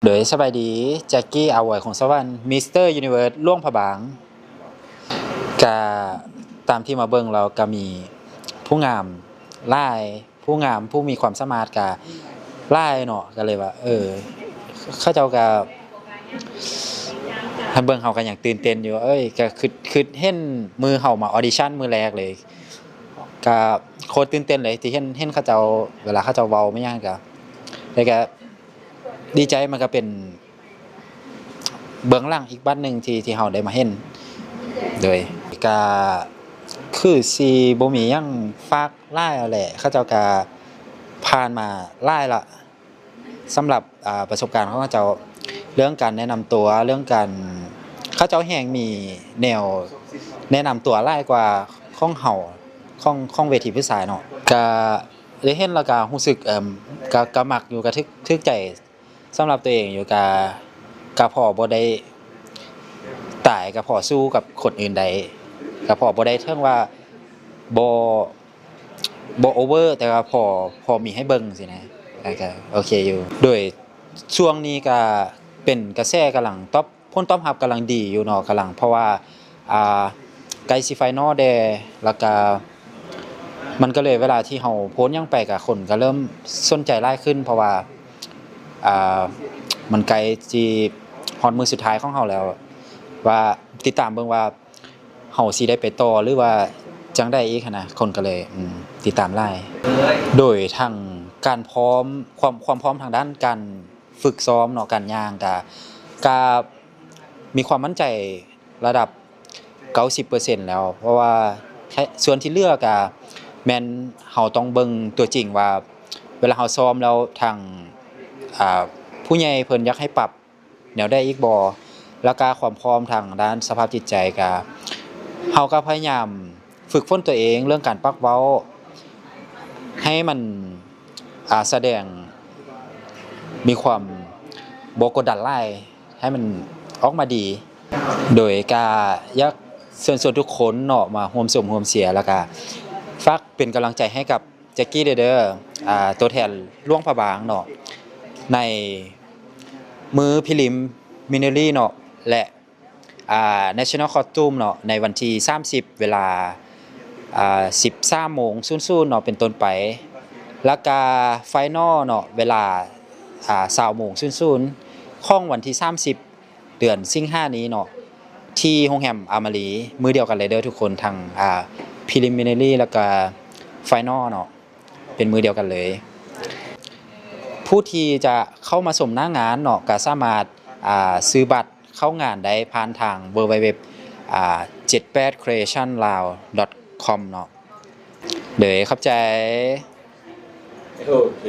โดยสบายดีแจ็คกี้อาไวของสวรรค์มิสเตอร์ยูนิเวิร์สล่วงผบางกาตามที่มาเบิ่งเราก็มีผู้งามไล่ผู้งามผู้มีความสามารถกาไล่เนาะก็เลยว่าเขาเจ้าก็เบิ่งเฮากันอย่างตื่นเต้นอยู่ก็คือเห็นมือเฮามาออดิชั่นมือแรกเลยก็โคตรตื่นเต้นเลยที่เห็นเขาเจ้าเวลาเขาเจ้าเว้าไม่ยากก็แล้วก็ดีใจมันก็เป็นเบื้องหลังอีกบัดหนึ่งที่เราได้มาเห็นโดยก็คือสิบ่มีหยังฝากหลายแหละเขาเจ้าก็ผ่านมาหลายละสำหรับประสบการณ์ของเขาเจ้าเรื่องการแนะนำตัวเรื่องการเขาเจ้าแฮงมีแนวแนะนำตัวหลายกว่าของเฮาของเวทีผู้ชายเนาะก็ได้เห็นแล้วก็รู้สึกก็มักอยู่ก็ทึกใจสำหรับตัวเองอยู่กะพอบ่ได้ตายกะพอสู้กับคนอื่นใดกะพอบ่ได้เทิงว่าบ่โอเวอร์แต่ว่าพอมีให้เบิ่งสินะก็โอเคอยู่โดยช่วงนี้ก็เป็นกระแสกำลังผลตอบรับกำลังดีอยู่เนาะกำลังเพราะว่าใกล้สิไฟนอลแดแล้วก็มันก็เลยเวลาที่เฮาโพสต์หยังไปก็คนก็เริ่มสนใจหลายขึ้นเพราะว่ามันไกลสิฮอดมื้อสุดท้ายของเฮาแล้วว่าติดตามเบิ่งว่าเฮาสิได้ไปต่อหรือว่าจังได๋อีกหั้นนะคนก็เลยติดตามหลายโดยทั้งการพร้อมความพร้อมทางด้านการฝึกซ้อมเนาะการย่างก็มีความมั่นใจระดับ 90% แล้วเพราะว่าส่วนที่เหลือก็แม่นเฮาต้องเบิ่งตัวจริงว่าเวลาเฮาซ้อมแล้วทางผู้ใหญ่เพิ่นอยากให้ปรับแนวใดอีกบ่แล้วก็ความพร้อมทางด้านสภาพจิตใจก็เฮาก็พยายามฝึกฝนตัวเองเรื่องการปากเว้าให้มันแสดงมีความบ่กดดันหลายให้มันออกมาดีโดยก็อยากเชิญชวนทุกคนเนาะมาร่วมส่งร่วมเสียแล้วก็ฝากเป็นกำลังใจให้กับแจ็คกี้เด้อตัวแทนล่วงผบางเนาะในมือพิลิมมินเนอรี่เนาะและNational Costume เนาะในวันที่30เวลา13:00 นเนาะเป็นต้นไปแล้วก็ไฟนอลเนาะเวลา20:00 นของวันที่30เดือนสิงหาคมนี้เนาะที่โรงแรมอามารีมือเดียวกันเลยเด้อทุกคนทั้งpreliminary แล้วก็ไฟนอลเนาะเป็นมือเดียวกันเลยผู้ที่จะเข้ามาชมหน้างานเนาะก็สามารถซื้อบัตรเข้างานได้ผ่านทาง www.78creationlao.com เนาะเด้อขอบใจโอเค